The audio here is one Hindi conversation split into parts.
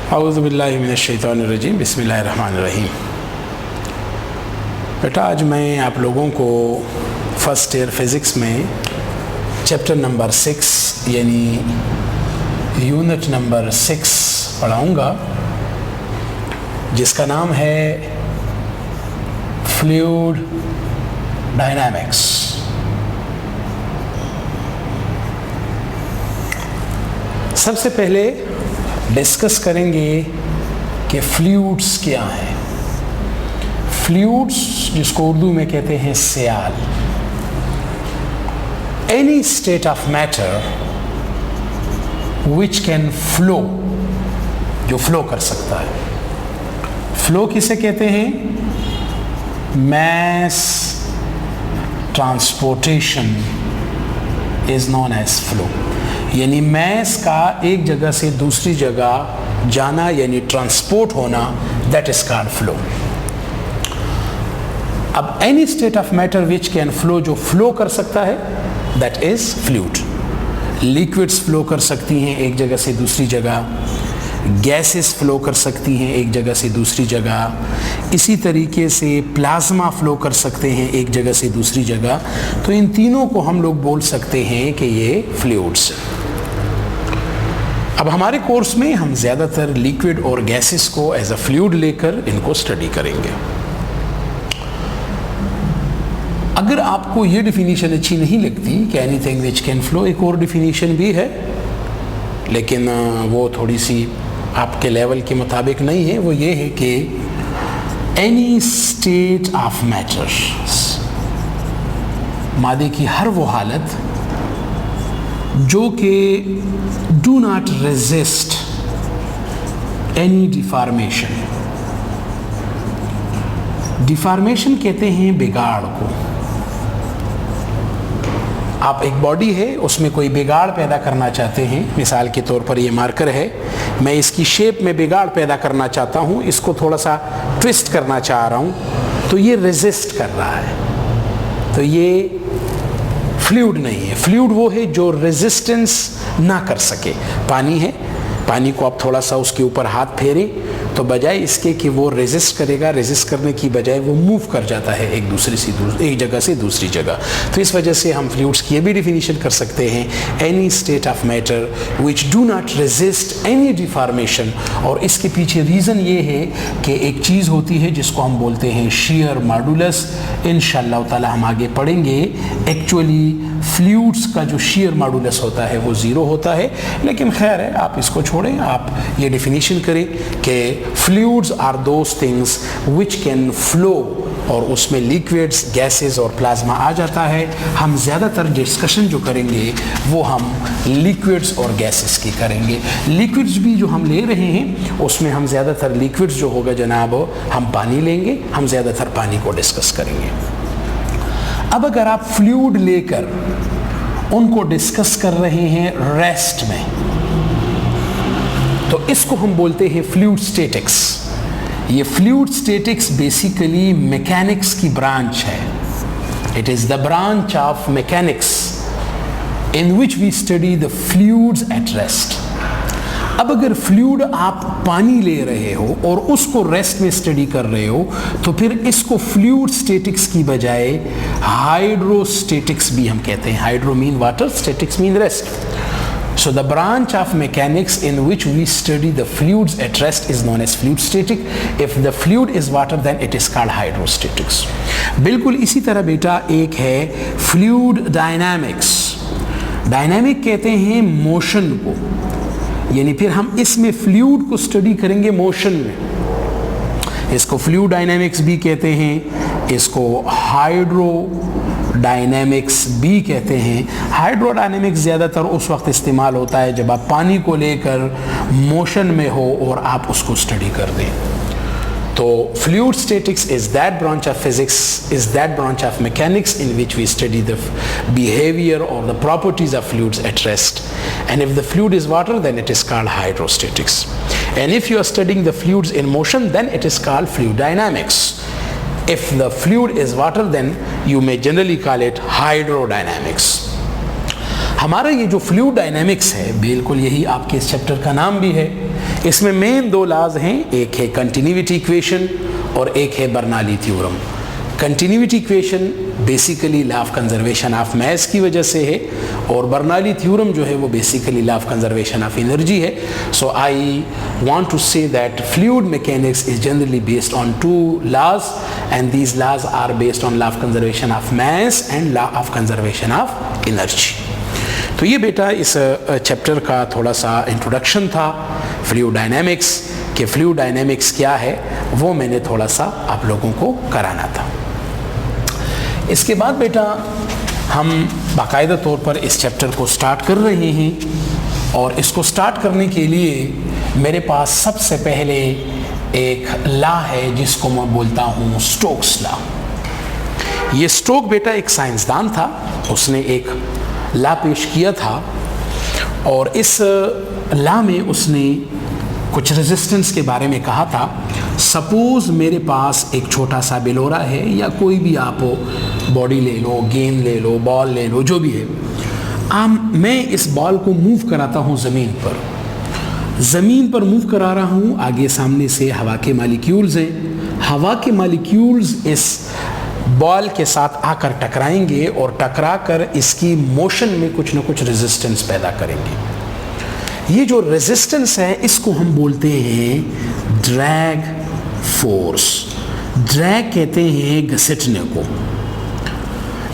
औज़ु बिल्लाहि मिनश शैतानिर रजीम बिस्मिल्लाहिर रहमानिर रहीम। बेटा आज मैं आप लोगों को फर्स्ट ईयर फिज़िक्स में चैप्टर नंबर 6 यानी यूनिट नंबर 6 पढ़ाऊँगा, जिसका नाम है फ्लूइड डायनामिक्स। सबसे पहले डिस्कस करेंगे कि फ्लूइड्स क्या हैं। फ्लूइड्स जिसको उर्दू में कहते हैं सियाल, any state of matter which can flow, जो फ्लो कर सकता है। फ्लो किसे कहते हैं? Mass transportation is known as flow, यानी मैस का एक जगह से दूसरी जगह जाना यानी ट्रांसपोर्ट होना, दैट इज कॉल्ड फ्लो। अब any state of matter which can flow, जो फ्लो कर सकता है, that is fluid. Liquids flow कर सकती हैं एक जगह से दूसरी जगह, गैसेस फ्लो कर सकती हैं एक जगह से दूसरी जगह, इसी तरीके से प्लाज्मा फ्लो कर सकते हैं एक जगह से दूसरी जगह। तो इन तीनों को हम लोग बोल सकते हैं कि ये फ्लूइड्स। अब हमारे कोर्स में हम ज़्यादातर लिक्विड और गैसेस को एज अ फ्लूइड लेकर इनको स्टडी करेंगे। अगर आपको ये डिफिनीशन अच्छी नहीं लगती कि एनीथिंग विच कैन फ्लो, एक और डिफिनीशन भी है, लेकिन वो थोड़ी सी आपके लेवल के मुताबिक नहीं है। वो ये है कि एनी स्टेट ऑफ मैटर, मादे की हर वो हालत जो कि do not resist any deformation. Deformation कहते हैं बिगाड़ को। आप एक बॉडी है, उसमें कोई बिगाड़ पैदा करना चाहते हैं, मिसाल के तौर पर ये मार्कर है, मैं इसकी शेप में बिगाड़ पैदा करना चाहता हूँ, इसको थोड़ा सा ट्विस्ट करना चाह रहा हूँ, तो ये रेजिस्ट कर रहा है, तो ये फ्लूइड नहीं है। फ्लूइड वो है जो रेजिस्टेंस ना कर सके। पानी है, पानी को आप थोड़ा सा उसके ऊपर हाथ फेरें तो बजाय इसके कि वो रेजिस्ट करेगा, रेजिस्ट करने की बजाय वो मूव कर जाता है एक जगह से दूसरी जगह। तो इस वजह से हम फ्लूइड्स की ये भी डिफिनीशन कर सकते हैं, any state of matter which do not resist any deformation. और इसके पीछे रीज़न ये है कि एक चीज़ होती है जिसको हम बोलते हैं शेयर मॉडुलस। इंशाअल्लाह ताला हम आगे पढ़ेंगे। एक्चुअली फ्लूइड्स का जो शेयर मॉडुलस होता है वो ज़ीरो होता है, लेकिन खैर है, आप इसको छोड़ें, आप ये डिफिनीशन करें कि fluids are those things which can flow, और उसमें लिक्विड्स, गैसेस और प्लाज्मा आ जाता है। हम ज़्यादातर डिस्कशन जो करेंगे वो हम लिक्विड्स और गैसेस की करेंगे। लिक्विड्स भी जो हम ले रहे हैं उसमें हम ज़्यादातर लिक्विड्स जो होगा जनाब, हम पानी लेंगे, हम ज़्यादातर पानी को डिस्कस करेंगे। अब अगर आप फ्लूइड लेकर उनको डिस्कस कर रहे हैं रेस्ट में, तो इसको हम बोलते हैं फ्लूइड स्टैटिक्स। ये फ्लूइड स्टैटिक्स बेसिकली मैकेनिक्स की ब्रांच है। It is the branch of mechanics in which we study the fluids at rest. अब अगर फ्लूइड आप पानी ले रहे हो और उसको रेस्ट में स्टडी कर रहे हो, तो फिर इसको फ्लूइड स्टैटिक्स की बजाय हाइड्रोस्टैटिक्स भी हम कहते हैं। Hydro mean water, statics mean rest. So the branch of mechanics in which we study the fluids at rest is known as fluid static. If the fluid is water, then it is called hydrostatics. बिल्कुल इसी तरह बेटा एक है fluid dynamics. डायनामिक कहते हैं मोशन को, यानी फिर हम इसमें फ्लूइड को स्टडी करेंगे मोशन में। इसको फ्लूइड डायनामिक्स भी कहते हैं, इसको हाइड्रो डायनेमिक्स भी कहते हैं। हाइड्रोडायनेमिक्स ज़्यादातर उस वक्त इस्तेमाल होता है जब आप पानी को लेकर मोशन में हो और आप उसको स्टडी कर दें। तो fluid statics is that branch of physics, is that branch of mechanics in which we study the behaviour और the properties of fluids at rest. And if the fluid is water then it is called hydrostatics, and if you are studying the fluids in motion then it is called fluid dynamics. If the fluid is water then you may generally call it hydrodynamics. हमारा ये जो फ्लूइड डायनेमिक्स है बिल्कुल यही आपके इस चैप्टर का नाम भी है इसमें मेन दो लॉज हैं, एक है कंटिन्यूटी इक्वेशन और एक है Bernoulli theorem. Continuity equation basically law of conservation of मास की वजह से है और बर्नौली थ्योरम जो है वो basically law of conservation of energy है। So I want to say that fluid mechanics is generally based on two laws and these laws are based on law of conservation of mass and law of conservation of energy. तो ये बेटा इस चैप्टर का थोड़ा सा इंट्रोडक्शन था फ्लूइड डायनामिक्स कि फ्लूइड डायनामिक्स क्या है, वो मैंने थोड़ा सा आप लोगों को कराना था। इसके बाद बेटा हम बाकायदा तौर पर इस चैप्टर को स्टार्ट कर रहे हैं और इसको स्टार्ट करने के लिए मेरे पास सबसे पहले एक लॉ है जिसको मैं बोलता हूँ स्टोक्स लॉ। ये स्टोक बेटा एक साइंसदान था, उसने एक लॉ पेश किया था और इस लॉ में उसने कुछ रेजिस्टेंस के बारे में कहा था। सपोज मेरे पास एक छोटा सा बेलोरा है या कोई भी आप बॉडी ले लो, गेंद ले लो, बॉल ले लो, जो भी है, मैं इस बॉल को मूव कराता हूँ ज़मीन पर मूव करा रहा हूँ। आगे सामने से हवा के मालिक्यूल्स हैं, हवा के मालिक्यूल्स इस बॉल के साथ आकर टकराएंगे और टकराकर इसकी मोशन में कुछ ना कुछ रेजिस्टेंस पैदा करेंगे। ये जो रेजिस्टेंस है इसको हम बोलते हैं ड्रैग फोर्स। ड्रैग कहते हैं घसीटने को।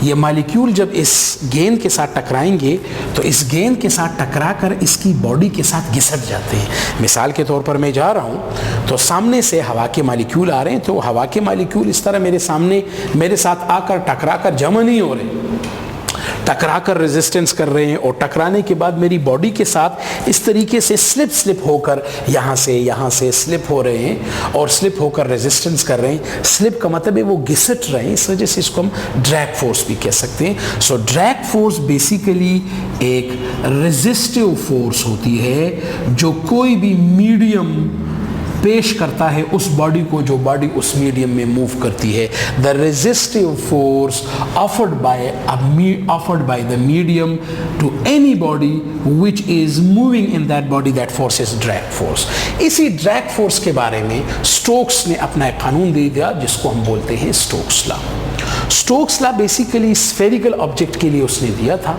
ये मॉलिक्यूल जब इस गेंद के साथ टकराएंगे तो इस गेंद के साथ टकराकर इसकी बॉडी के साथ घिसट जाते हैं। मिसाल के तौर पर मैं जा रहा हूँ तो सामने से हवा के मॉलिक्यूल आ रहे हैं, तो हवा के मॉलिक्यूल इस तरह मेरे सामने मेरे साथ आकर टकराकर जमा नहीं हो रहे, टकराकर रेजिस्टेंस कर रहे हैं और टकराने के बाद मेरी बॉडी के साथ इस तरीके से स्लिप होकर यहाँ से स्लिप हो रहे हैं और स्लिप होकर रेजिस्टेंस कर रहे हैं। स्लिप का मतलब है वो घिसट रहे हैं, इस वजह से इसको हम ड्रैग फोर्स भी कह सकते हैं। सो ड्रैग फोर्स बेसिकली एक रेजिस्टिव फोर्स होती है जो कोई भी मीडियम पेश करता है उस बॉडी को जो बॉडी उस मीडियम में मूव करती है। The resistive force offered by the medium to any body which is moving in that body, that force is drag force. इसी ड्रैग फोर्स के बारे में स्टोक्स ने अपना एक कानून दे दिया जिसको हम बोलते हैं Stokes law. Stokes law basically spherical object के लिए उसने दिया था।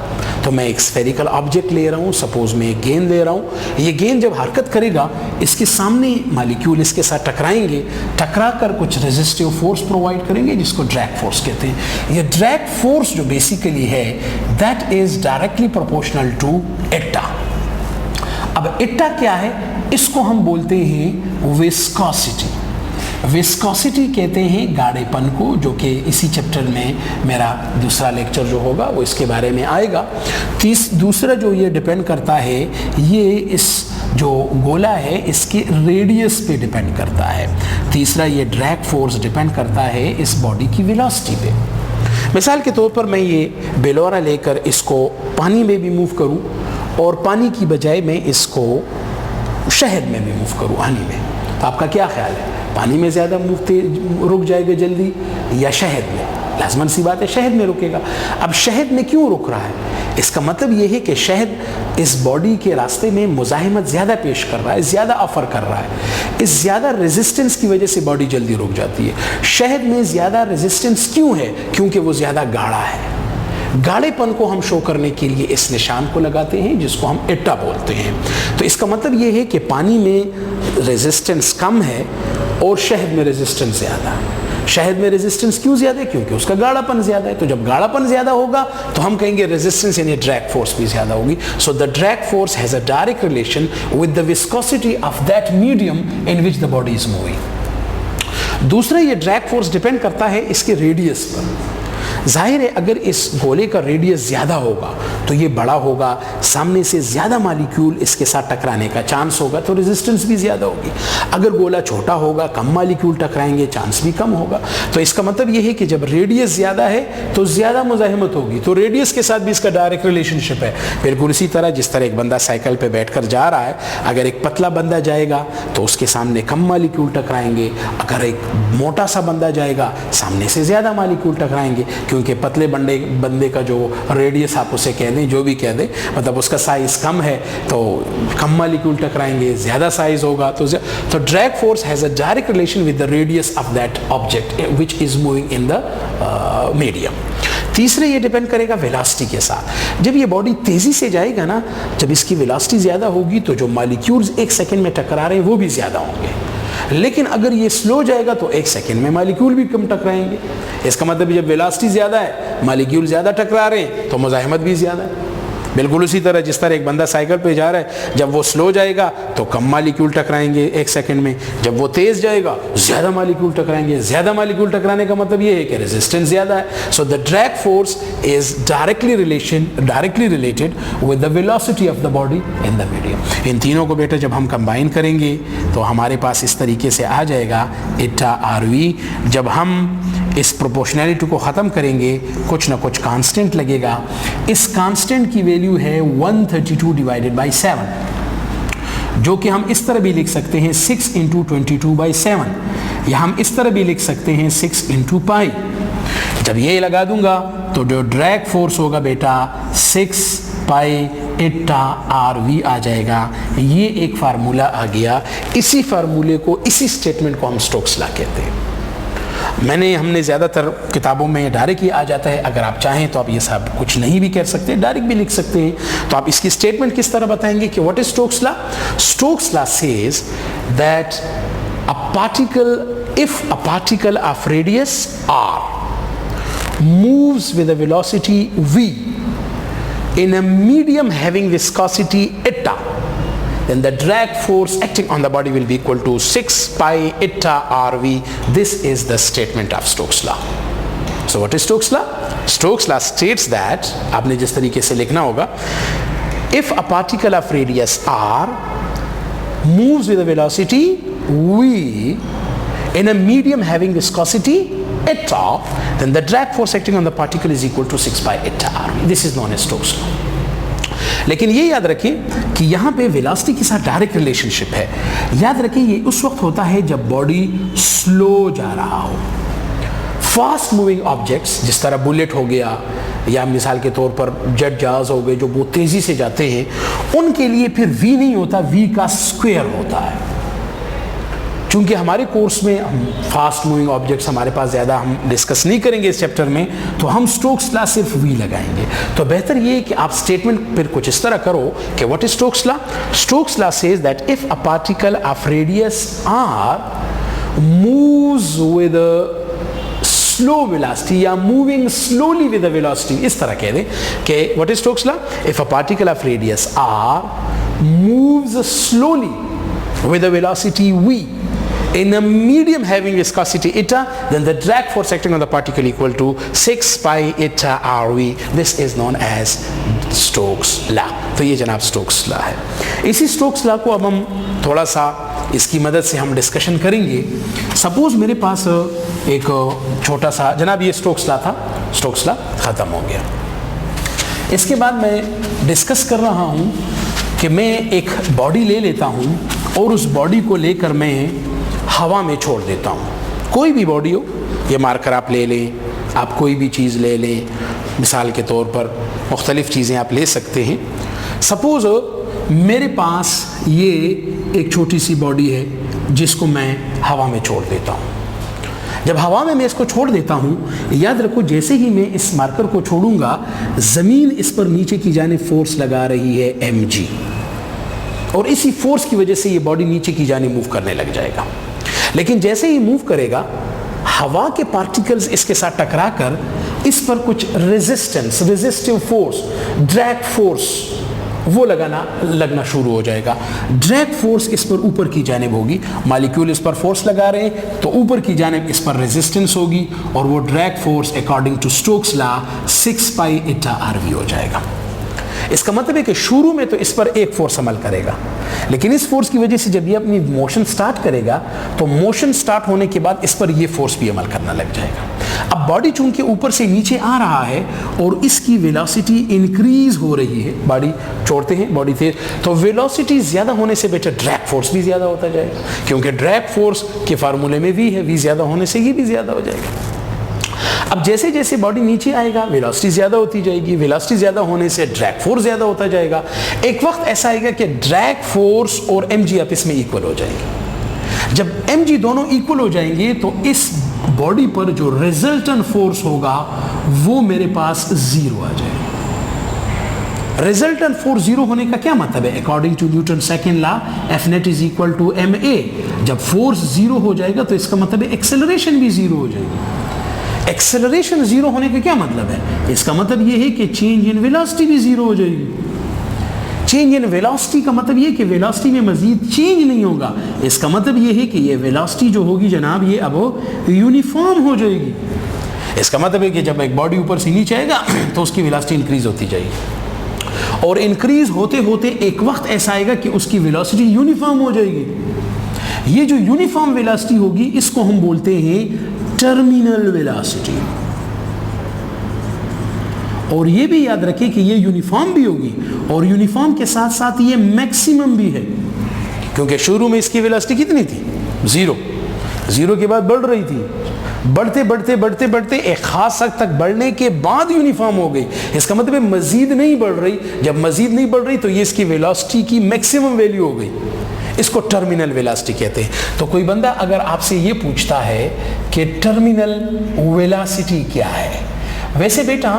तो मैं एक स्फेरिकल ऑब्जेक्ट ले रहा हूँ, सपोज मैं एक गेंद ले रहा हूँ। ये गेंद जब हरकत करेगा इसके सामने मॉलिक्यूल इसके साथ टकराएंगे, टकराकर कुछ रेजिस्टिव फोर्स प्रोवाइड करेंगे जिसको ड्रैग फोर्स कहते हैं। ये ड्रैग फोर्स जो बेसिकली है that is directly proportional to eta. अब एटा क्या है, इसको हम बोलते हैं विस्कोसिटी। विस्कोसिटी कहते हैं गाढ़ेपन को, जो कि इसी चैप्टर में मेरा दूसरा लेक्चर जो होगा वो इसके बारे में आएगा। दूसरा जो ये डिपेंड करता है, ये इस जो गोला है इसके रेडियस पे डिपेंड करता है। तीसरा ये ड्रैग फोर्स डिपेंड करता है इस बॉडी की वेलोसिटी पे। मिसाल के तौर पर मैं ये बेलोरा लेकर इसको पानी में भी मूव करूं और पानी की बजाय मैं इसको शहद में भी मूव करूं, पानी में, तो आपका क्या ख्याल है, पानी में ज़्यादा रुक जाएगा जल्दी या शहद में? लाजमन सी बात है शहद में रुकेगा। अब शहद में क्यों रुक रहा है? इसका मतलब ये है कि शहद इस बॉडी के रास्ते में मुज़ाहिमत ज़्यादा पेश कर रहा है, ज़्यादा ऑफर कर रहा है। इस ज़्यादा रेजिस्टेंस की वजह से बॉडी जल्दी रुक जाती है। शहद में ज़्यादा रेजिस्टेंस क्यों है? क्योंकि वो ज़्यादा गाढ़ा है। गाढ़ेपन को हम शो करने के लिए इस निशान को लगाते हैं जिसको हम एटा बोलते हैं। तो इसका मतलब ये है कि पानी में रेजिस्टेंस कम है और शहद में रेजिस्टेंस ज़्यादा है। शहद में रेजिस्टेंस क्यों ज़्यादा है? क्योंकि उसका गाढ़ापन ज़्यादा है। तो जब गाढ़ापन ज़्यादा होगा तो हम कहेंगे रेजिस्टेंस यानी ड्रैग फोर्स भी ज़्यादा होगी। सो the drag force has a direct relation with the viscosity of that medium in which the body is moving. दूसरा ये ड्रैग फोर्स डिपेंड करता है इसके रेडियस पर। जाहिर है अगर इस गोले का रेडियस ज़्यादा होगा तो ये बड़ा होगा, सामने से ज़्यादा मॉलिक्यूल इसके साथ टकराने का चांस होगा तो रेजिस्टेंस भी ज़्यादा होगी। अगर गोला छोटा होगा, कम मॉलिक्यूल टकराएंगे, चांस भी कम होगा। तो इसका मतलब ये है कि जब रेडियस ज़्यादा है तो ज़्यादा मुज़ाहिमत होगी, तो रेडियस के साथ भी इसका डायरेक्ट रिलेशनशिप है। बिल्कुल इसी तरह जिस तरह एक बंदा साइकिल पर बैठ कर जा रहा है, अगर एक पतला बंदा जाएगा तो उसके सामने कम मॉलिक्यूल टकराएंगे, अगर एक मोटा सा बंदा जाएगा सामने से ज़्यादा मॉलिक्यूल टकराएंगे क्योंकि पतले बंदे का जो रेडियस आप उसे कह दें, जो भी कह दें, मतलब उसका साइज कम है तो कम मालिक्यूल टकराएंगे, ज़्यादा साइज होगा तो drag force has a direct relation with the radius of that object which is moving in the medium. तीसरे ये डिपेंड करेगा वेलोसिटी के साथ। जब ये बॉडी तेज़ी से जाएगा ना, जब इसकी वेलोसिटी ज़्यादा होगी तो जो मालिक्यूल्स एक सेकेंड में टकरा रहे हैं वो भी ज़्यादा होंगे। लेकिन अगर ये स्लो जाएगा तो एक सेकेंड में मालिक्यूल भी कम टकराएंगे। इसका मतलब जब वेलोसिटी ज़्यादा है, मालिक्यूल ज़्यादा टकरा रहे हैं तो मुज़ाहमत भी ज़्यादा है। बिल्कुल उसी तरह जिस तरह एक बंदा साइकिल पे जा रहा है, जब वो स्लो जाएगा तो कम मालिक्यूल टकराएंगे एक सेकंड में, जब वो तेज़ जाएगा ज़्यादा मालिक्यूल टकराएंगे। ज़्यादा मालिक्यूल टकराने का मतलब ये है कि रेजिस्टेंस ज़्यादा है। So the drag force is directly related with the velocity of the body in the medium. इन तीनों को बेटा जब हम कंबाइन करेंगे तो हमारे पास इस तरीके से आ जाएगा इटा आर वी। जब हम इस प्रोपोर्शनैलिटी को ख़त्म करेंगे कुछ ना कुछ कांस्टेंट लगेगा। इस कांस्टेंट की वैल्यू है 132 डिवाइडेड बाई 7, जो कि हम इस तरह भी लिख सकते हैं 6 इंटू 22/7, या हम इस तरह भी लिख सकते हैं 6 इंटू पाई। जब ये लगा दूंगा तो जो ड्रैग फोर्स होगा बेटा 6 पाई इटा आर वी आ जाएगा। ये एक फार्मूला आ गया। इसी फार्मूले को, इसी स्टेटमेंट को हम स्टोक्स लॉ कहते हैं। हमने ज़्यादातर किताबों में डायरेक्ट ही आ जाता है। अगर आप चाहें तो आप ये सब कुछ नहीं भी कह सकते, डायरेक्ट भी लिख सकते हैं। तो आप इसकी स्टेटमेंट किस तरह बताएंगे कि what is Stokes law? Stokes law says that if a particle of radius r moves with a velocity v in a medium having viscosity eta, then the drag force acting on the body will be equal to 6 pi eta rv. This is the statement of Stokes law. So what is Stokes law? Stokes law states that, आपने जिस तरीके से लिखना होगा, if a particle of radius r moves with a velocity v in a medium having viscosity eta, then the drag force acting on the particle is equal to 6 pi eta rv. This is known as Stokes law. लेकिन ये याद रखें कि यहाँ पे वेलोसिटी के साथ डायरेक्ट रिलेशनशिप है। याद रखें ये उस वक्त होता है जब बॉडी स्लो जा रहा हो। फास्ट मूविंग ऑब्जेक्ट्स जिस तरह बुलेट हो गया, या मिसाल के तौर पर जेट जहाज हो गए जो बहुत तेज़ी से जाते हैं, उनके लिए फिर v नहीं होता, v का स्क्वायर होता है। चूँकि हमारे कोर्स में हम फास्ट मूविंग ऑब्जेक्ट्स हमारे पास ज़्यादा हम डिस्कस नहीं करेंगे इस चैप्टर में, तो हम स्टोक्स लॉ सिर्फ वी लगाएंगे। तो बेहतर ये है कि आप स्टेटमेंट फिर कुछ इस तरह करो कि what is Stokes law? Stokes law says that if a particle of radius r moves with slow velocity या moving slowly with the velocity, इस तरह कह दें कि what is Stokes law? If a particle of radius r moves slowly with a velocity v in a medium having viscosity eta, then the drag force acting on the particle equal to 6 pi eta rv. This is known as Stokes law. तो ये जनाब स्टोक्स लॉ है। इसी स्टोक्स लॉ को अब हम थोड़ा सा इसकी मदद से हम डिस्कशन करेंगे। सपोज मेरे पास एक छोटा सा, जनाब ये स्टोक्स लॉ था, स्टोक्स लॉ ख़त्म हो गया। इसके बाद मैं डिस्कस कर रहा हूँ कि मैं एक बॉडी ले लेता हूँ और उस बॉडी को लेकर मैं हवा में छोड़ देता हूँ। कोई भी बॉडी हो, ये मार्कर आप ले लें, आप कोई भी चीज़ ले लें, मिसाल के तौर पर मुख्तलिफ़ चीज़ें आप ले सकते हैं। सपोज़ मेरे पास ये एक छोटी सी बॉडी है जिसको मैं हवा में छोड़ देता हूँ। जब हवा में मैं इसको छोड़ देता हूँ, याद रखो जैसे ही मैं इस मार्कर को छोड़ूंगा, ज़मीन इस पर नीचे की जाने फोर्स लगा रही है mg, और इसी फोर्स की वजह से ये बॉडी नीचे की जाने मूव करने लग जाएगा। लेकिन जैसे ही मूव करेगा, हवा के पार्टिकल्स इसके साथ टकराकर इस पर कुछ resistance, resistive force, drag force वो लगना शुरू हो जाएगा। ड्रैग फोर्स इस पर ऊपर की जानिब होगी, मालिक्यूल इस पर फोर्स लगा रहे हैं तो ऊपर की जानिब इस पर रेजिस्टेंस होगी, और वो drag force according to Stokes law 6 pi eta r v हो जाएगा। इसका मतलब है कि शुरू में तो इस पर एक फोर्स अमल करेगा, लेकिन इस फोर्स की वजह से जब ये अपनी मोशन स्टार्ट करेगा तो मोशन स्टार्ट होने के बाद इस पर ये फोर्स भी अमल करना लग जाएगा। अब बॉडी चूंकि ऊपर से नीचे आ रहा है और इसकी वेलोसिटी इंक्रीज हो रही है, बॉडी छोड़ते हैं, बॉडी तेज, तो वेलोसिटी ज़्यादा होने से बेटा ड्रैग फोर्स भी ज़्यादा होता जाएगा, क्योंकि ड्रैग फोर्स के फार्मूले में वी है, वी ज़्यादा होने से ये भी ज़्यादा हो जाएगा। अब जैसे जैसे बॉडी नीचे आएगा वेलोसिटी ज्यादा होती जाएगी, वेलोसिटी ज्यादा होने से ड्रैग फोर्स ज्यादा होता जाएगा। एक वक्त ऐसा आएगा कि ड्रैग फोर्स और mg आपस में इक्वल हो जाएंगे। जब mg दोनों इक्वल हो जाएंगे तो इस बॉडी पर जो रिजल्टेंट फोर्स होगा वो मेरे पास जीरो आ जाएगा। रिजल्टेंट फोर्स जीरो होने का क्या मतलब है? According to Newton second law F net is equal to ma। जब फोर्स जीरो हो जाएगा तो इसका मतलब है एक्सेलरेशन भी जीरो हो जाएगी। एक्सेलरेशन जीरो होने का क्या मतलब है? इसका मतलब यह है कि चेंज इन वेलोसिटी भी जीरो हो जाएगी। चेंज इन वेलोसिटी का मतलब यह कि वेलोसिटी में मजीद चेंज नहीं होगा। इसका मतलब यह है कि ये वेलोसिटी जो होगी जनाब ये अब यूनिफॉर्म हो जाएगी। इसका मतलब है कि जब एक बॉडी ऊपर से नीचे आएगा तो उसकी वेलोसिटी इंक्रीज होती जाएगी और इंक्रीज होते होते एक वक्त ऐसा आएगा कि उसकी वेलोसिटी यूनिफॉर्म हो जाएगी। ये जो यूनिफॉर्म वेलोसिटी होगी इसको हम बोलते हैं टर्मिनल वेलोसिटी। और ये भी याद रखें कि ये यूनिफॉर्म भी होगी और यूनिफॉर्म के साथ साथ ये मैक्सिमम भी है, क्योंकि शुरू में इसकी वेलोसिटी कितनी थी? जीरो। जीरो के बाद बढ़ रही थी, बढ़ते बढ़ते बढ़ते बढ़ते एक खास हद तक बढ़ने के बाद यूनिफॉर्म हो गई। इसका मतलब मजीद नहीं बढ़ रही। जब मजीद नहीं बढ़ रही तो ये इसकी वेलोसिटी की मैक्सिमम वैल्यू हो गई। इसको टर्मिनल वेलोसिटी कहते हैं। तो कोई बंदा अगर आपसे ये पूछता है कि टर्मिनल वेलोसिटी क्या है, वैसे बेटा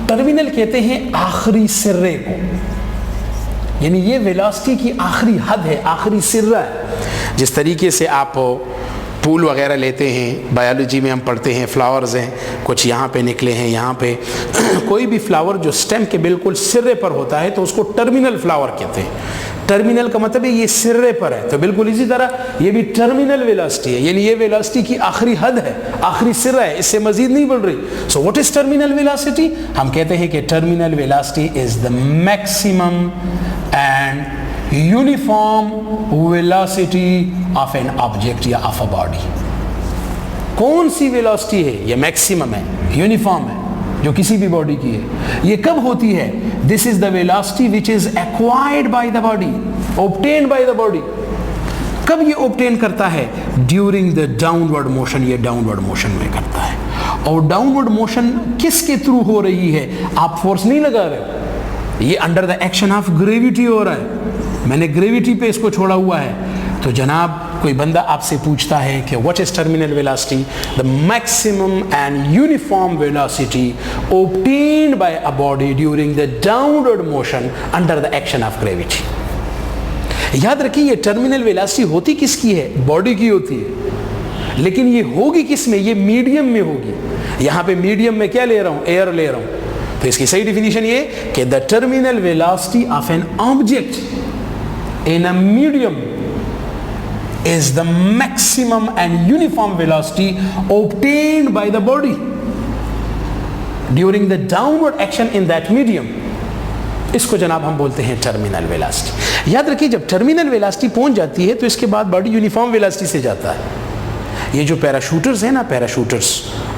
टर्मिनल कहते हैं आखिरी सिर्रे को, यानी ये वेलोसिटी की आखिरी हद है, आखिरी सिर्रा है। जिस तरीके से आप फूल वगैरह लेते हैं, बायोलॉजी में हम पढ़ते हैं फ्लावर्स हैं, कुछ यहाँ पे निकले हैं, यहाँ पे कोई भी फ्लावर जो स्टेम के बिल्कुल सिरे पर होता है तो उसको टर्मिनल फ्लावर कहते हैं। टर्मिनल का मतलब है ये सिरे पर है, तो बिल्कुल इसी तरह ये भी टर्मिनल वेलोसिटी है, यानी ये वेलोसिटी की आखिरी हद है, आखिरी सिरा है, इससे मजीद नहीं बढ़ रही। So what is terminal velocity? हम कहते हैं कि terminal velocity is the maximum and uniform velocity of an object या ऑफ अ बॉडी। कौन सी वेलोसिटी है? ये मैक्सिमम है, यूनिफॉर्म है, जो किसी भी बॉडी की है। ये कब होती है? This is the velocity which is acquired by the body, obtained by the body. कब ये ऑब्टेन करता है? During the downward motion. ये डाउनवर्ड मोशन में करता है। और डाउनवर्ड मोशन किसके थ्रू हो रही है? आप फोर्स नहीं लगा रहे, ये under the action of gravity हो रहा है। मैंने ग्रेविटी पे इसको छोड़ा हुआ है। तो जनाब कोई बंदा आपसे पूछता है कि what is terminal velocity? The maximum and uniform velocity obtained by a body during the downward motion under the action of gravity. याद रखिए ये टर्मिनल वेलोसिटी होती किसकी है? बॉडी की होती है, लेकिन ये होगी किस में? ये मीडियम में होगी। यहां पे मीडियम में क्या ले रहा हूं? एयर ले रहा हूं। तो इसकी सही डिफिनीशन ये कि the terminal velocity of an object in a medium is the maximum and uniform velocity obtained by the body during the downward action in that medium। इसको जनाब हम बोलते हैं टर्मिनल वेलोसिटी। याद रखिए जब टर्मिनल वेलोसिटी पहुंच जाती है तो इसके बाद बॉडी यूनिफॉर्म वेलोसिटी से जाता है। ये जो पैराशूटर्स हैं ना, पैराशूटर्स,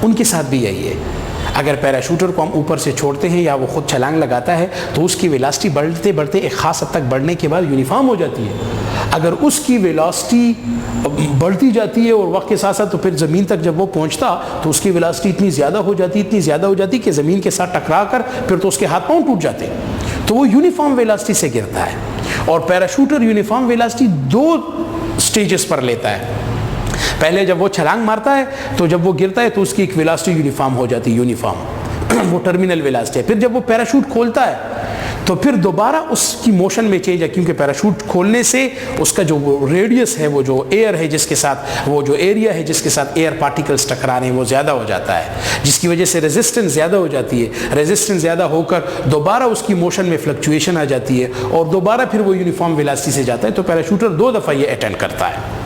उनके साथ भी यही है। अगर पैराशूटर को हम ऊपर से छोड़ते हैं या वो खुद छलांग लगाता है तो उसकी वेलोसिटी बढ़ते बढ़ते एक खास हद तक बढ़ने के बाद यूनिफॉर्म हो जाती है। अगर उसकी वेलोसिटी बढ़ती जाती है और वक्त के साथ साथ तो फिर ज़मीन तक जब वो पहुंचता तो उसकी वेलोसिटी इतनी ज़्यादा हो जाती कि ज़मीन के साथ टकरा कर फिर तो उसके हाथ पाँव टूट जाते, तो वो यूनिफॉर्म वेलोसिटी से गिरता है। और पैराशूटर यूनिफॉर्म वेलोसिटी 2 स्टेजेस पर लेता है। पहले जब वो छलांग मारता है तो जब वो गिरता है तो उसकी एक वेलोसिटी यूनिफॉर्म हो जाती है, यूनिफॉर्म वो टर्मिनल वेलोसिटी है। फिर जब वो पैराशूट खोलता है तो फिर दोबारा उसकी मोशन में चेंज है, क्योंकि पैराशूट खोलने से उसका जो रेडियस है, वो जो एयर है जिसके साथ, वो जो एरिया है जिसके साथ एयर पार्टिकल्स टकरा रहे हैं वो ज़्यादा हो जाता है, जिसकी वजह से रेजिस्टेंस ज़्यादा हो जाती है। रेजिस्टेंस ज़्यादा होकर दोबारा उसकी मोशन में फ्लक्चुएशन आ जाती है और दोबारा फिर वो यूनिफॉर्म वेलोसिटी से जाता है। तो पैराशूटर 2 दफ़ा ये अटेंड करता है।